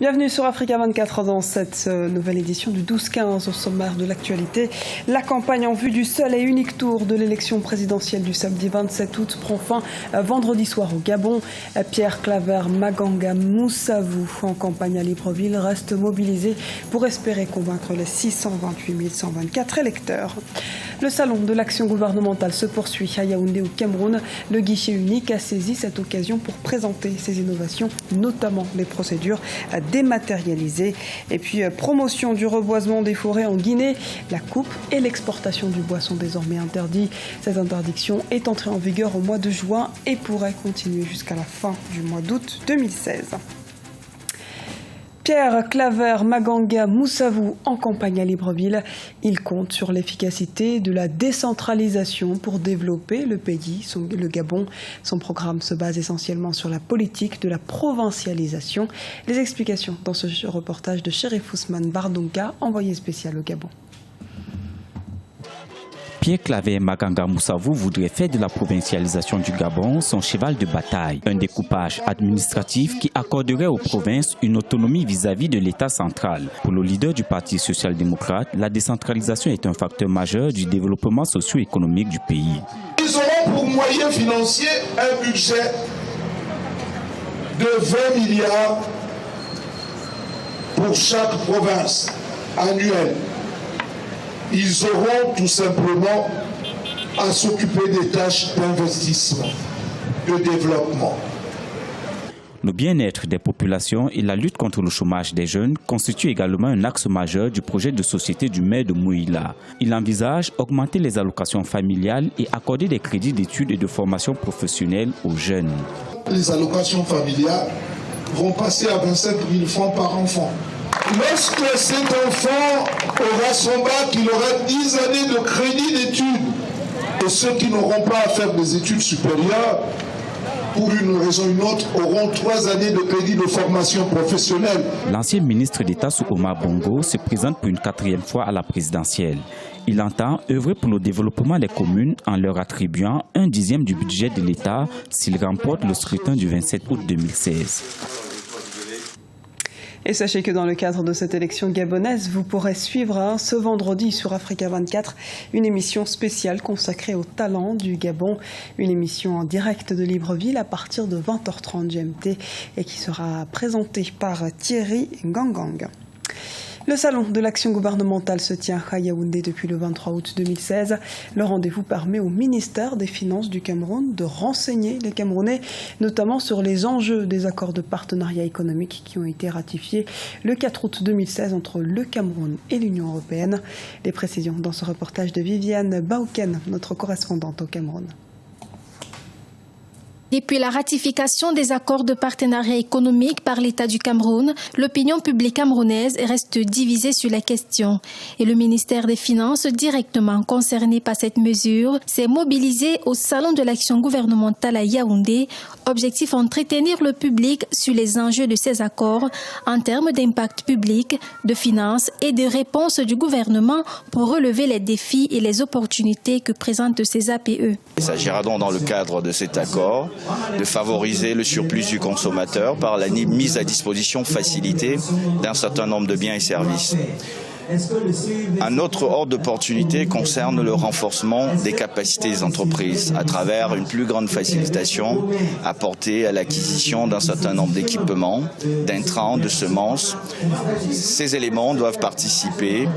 Bienvenue sur Africa 24 dans cette nouvelle édition du 12-15 au sommaire de l'actualité. La campagne en vue du seul et unique tour de l'élection présidentielle du samedi 27 août prend fin vendredi soir au Gabon. Pierre Claver Maganga Moussavou, en campagne à Libreville, reste mobilisé pour espérer convaincre les 628 124 électeurs. Le salon de l'action gouvernementale se poursuit à Yaoundé au Cameroun. Le guichet unique a saisi cette occasion pour présenter ses innovations, notamment les procédures dématérialisées. Et puis promotion du reboisement des forêts en Guinée. La coupe et l'exportation du bois sont désormais interdits. Cette interdiction est entrée en vigueur au mois de juin et pourrait continuer jusqu'à la fin du mois d'août 2016. Pierre Claver Maganga Moussavou en campagne à Libreville. Il compte sur l'efficacité de la décentralisation pour développer le pays, le Gabon. Son programme se base essentiellement sur la politique de la provincialisation. Les explications dans ce reportage de Chérif Ousmane Bardonka, envoyé spécial au Gabon. Pierre Claver Maganga Moussavou voudrait faire de la provincialisation du Gabon son cheval de bataille, un découpage administratif qui accorderait aux provinces une autonomie vis-à-vis de l'État central. Pour le leader du Parti social-démocrate, la décentralisation est un facteur majeur du développement socio-économique du pays. Ils auront pour moyen financier un budget de 20 milliards pour chaque province annuelle. Ils auront tout simplement à s'occuper des tâches d'investissement, de développement. Le bien-être des populations et la lutte contre le chômage des jeunes constituent également un axe majeur du projet de société du maire de Mouila. Il envisage augmenter les allocations familiales et accorder des crédits d'études et de formation professionnelle aux jeunes. Les allocations familiales vont passer à 25 000 francs par enfant. Lorsque cet enfant aura son bac, il aura 10 années de crédit d'études. Et ceux qui n'auront pas à faire des études supérieures, pour une raison ou une autre, auront 3 années de crédit de formation professionnelle. L'ancien ministre d'État Soukouma Bongo se présente pour une 4e fois à la présidentielle. Il entend œuvrer pour le développement des communes en leur attribuant 1/10 du budget de l'État s'il remporte le scrutin du 27 août 2016. Et sachez que dans le cadre de cette élection gabonaise, vous pourrez suivre ce vendredi sur Africa 24 une émission spéciale consacrée aux talents du Gabon. Une émission en direct de Libreville à partir de 20h30 GMT et qui sera présentée par Thierry Gangang. Le salon de l'action gouvernementale se tient à Yaoundé depuis le 23 août 2016. Le rendez-vous permet au ministère des Finances du Cameroun de renseigner les Camerounais, notamment sur les enjeux des accords de partenariat économique qui ont été ratifiés le 4 août 2016 entre le Cameroun et l'Union européenne. Les précisions dans ce reportage de Viviane Bauken, notre correspondante au Cameroun. Depuis la ratification des accords de partenariat économique par l'État du Cameroun, l'opinion publique camerounaise reste divisée sur la question. Et le ministère des Finances, directement concerné par cette mesure, s'est mobilisé au Salon de l'action gouvernementale à Yaoundé. Objectif entretenir le public sur les enjeux de ces accords en termes d'impact public, de finances et de réponses du gouvernement pour relever les défis et les opportunités que présentent ces APE. Il s'agira donc dans le cadre de cet accord de favoriser le surplus du consommateur par la mise à disposition facilitée d'un certain nombre de biens et services. Un autre ordre d'opportunité concerne le renforcement des capacités des entreprises à travers une plus grande facilitation apportée à l'acquisition d'un certain nombre d'équipements, d'intrants, de semences. Ces éléments doivent participer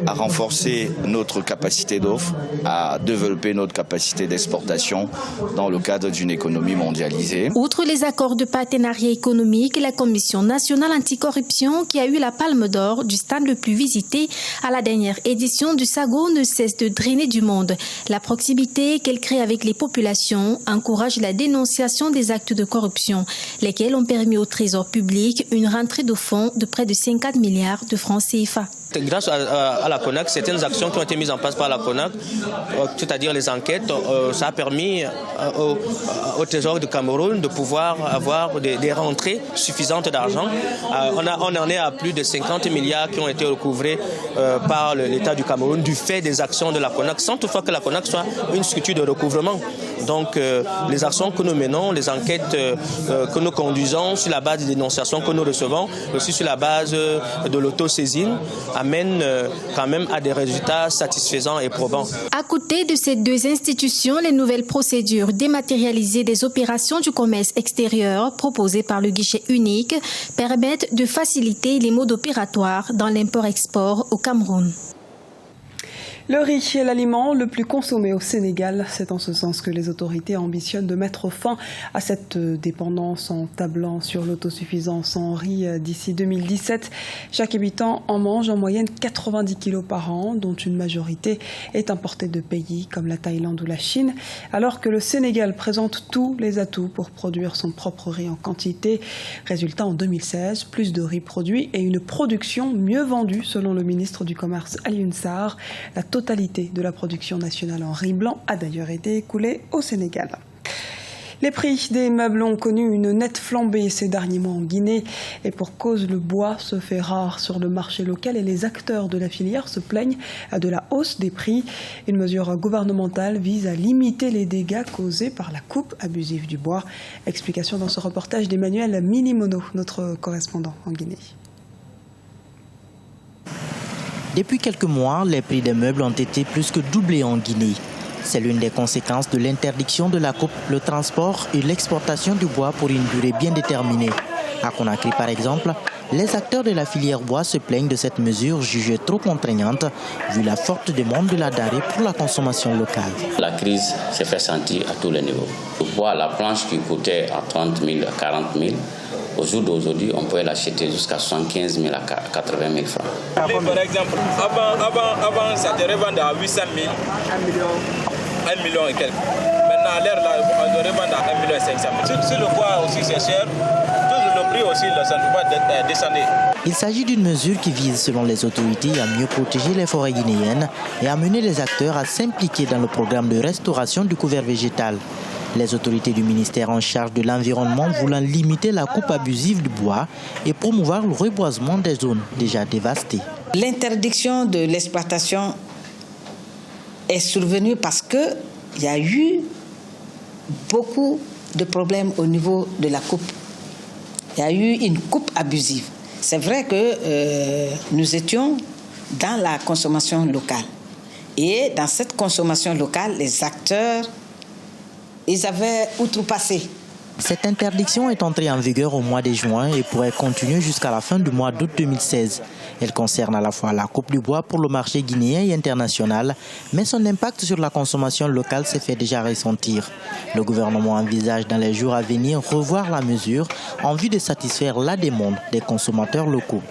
à renforcer notre capacité d'offre, à développer notre capacité d'exportation dans le cadre d'une économie mondialisée. Outre les accords de partenariat économique, la Commission nationale anticorruption, qui a eu la palme d'or du stand le plus visité à la dernière édition du SAGO, ne cesse de drainer du monde. La proximité qu'elle crée avec les populations encourage la dénonciation des actes de corruption, lesquels ont permis au Trésor public une rentrée de fonds de près de 50 milliards de francs CFA. Grâce à la CONAC, certaines actions qui ont été mises en place par la CONAC, c'est-à-dire les enquêtes, ça a permis au Trésor du Cameroun de pouvoir avoir des rentrées suffisantes d'argent. On en est à plus de 50 milliards qui ont été recouvrés par l'État du Cameroun du fait des actions de la CONAC, sans toutefois que la CONAC soit une structure de recouvrement. Donc les actions que nous menons, les enquêtes que nous conduisons sur la base des dénonciations que nous recevons, aussi sur la base de l'autosaisine, amènent quand même à des résultats satisfaisants et probants. À côté de ces deux institutions, les nouvelles procédures dématérialisées des opérations du commerce extérieur proposées par le guichet unique permettent de faciliter les modes opératoires dans l'import-export au Cameroun. Le riz est l'aliment le plus consommé au Sénégal. C'est en ce sens que les autorités ambitionnent de mettre fin à cette dépendance en tablant sur l'autosuffisance en riz d'ici 2017. Chaque habitant en mange en moyenne 90 kilos par an, dont une majorité est importée de pays comme la Thaïlande ou la Chine, alors que le Sénégal présente tous les atouts pour produire son propre riz en quantité. Résultat, en 2016, plus de riz produit et une production mieux vendue, selon le ministre du Commerce Alioune Sarr. La totalité de la production nationale en riz blanc a d'ailleurs été écoulée au Sénégal. Les prix des meubles ont connu une nette flambée ces derniers mois en Guinée et pour cause, le bois se fait rare sur le marché local et les acteurs de la filière se plaignent de la hausse des prix. Une mesure gouvernementale vise à limiter les dégâts causés par la coupe abusive du bois. Explication dans ce reportage d'Emmanuel Minimono, notre correspondant en Guinée. Depuis quelques mois, les prix des meubles ont été plus que doublés en Guinée. C'est l'une des conséquences de l'interdiction de la coupe, le transport et l'exportation du bois pour une durée bien déterminée. À Conakry, par exemple, les acteurs de la filière bois se plaignent de cette mesure jugée trop contraignante, vu la forte demande de la denrée pour la consommation locale. La crise s'est fait sentir à tous les niveaux. Le bois, la planche qui coûtait à 30 000, à 40 000, au jour d'aujourd'hui, on peut l'acheter jusqu'à 75 000 à 80 000 francs. Par exemple, avant ça te revendait à 800 000, 1 million et quelques. Maintenant, à l'heure, on te revend à 1 million et 500 000. Si le bois aussi c'est cher, le prix aussi, ça ne peut pas descendre. Il s'agit d'une mesure qui vise, selon les autorités, à mieux protéger les forêts guinéennes et à amener les acteurs à s'impliquer dans le programme de restauration du couvert végétal. Les autorités du ministère en charge de l'environnement voulant limiter la coupe abusive du bois et promouvoir le reboisement des zones déjà dévastées. L'interdiction de l'exploitation est survenue parce qu'il y a eu beaucoup de problèmes au niveau de la coupe. Il y a eu une coupe abusive. C'est vrai que nous étions dans la consommation locale. Et dans cette consommation locale, les acteurs, ils avaient outrepassé. Cette interdiction est entrée en vigueur au mois de juin et pourrait continuer jusqu'à la fin du mois d'août 2016. Elle concerne à la fois la coupe du bois pour le marché guinéen et international, mais son impact sur la consommation locale s'est fait déjà ressentir. Le gouvernement envisage dans les jours à venir revoir la mesure en vue de satisfaire la demande des consommateurs locaux.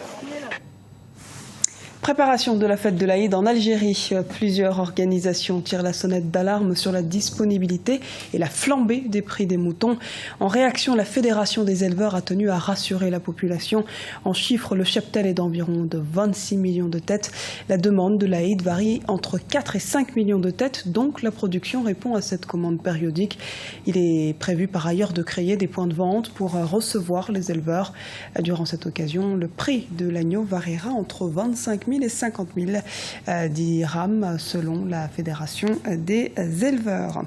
Préparation de la fête de l'Aïd en Algérie. Plusieurs organisations tirent la sonnette d'alarme sur la disponibilité et la flambée des prix des moutons. En réaction, la Fédération des éleveurs a tenu à rassurer la population. En chiffres, le cheptel est d'environ de 26 millions de têtes. La demande de l'Aïd varie entre 4 et 5 millions de têtes, donc la production répond à cette commande périodique. Il est prévu par ailleurs de créer des points de vente pour recevoir les éleveurs. Durant cette occasion, le prix de l'agneau variera entre 25 000 et 50 000 dirhams selon la Fédération des éleveurs.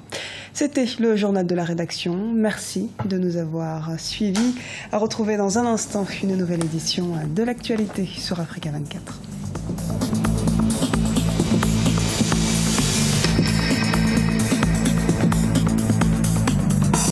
C'était le journal de la rédaction. Merci de nous avoir suivis. À retrouver dans un instant une nouvelle édition de l'actualité sur Africa 24.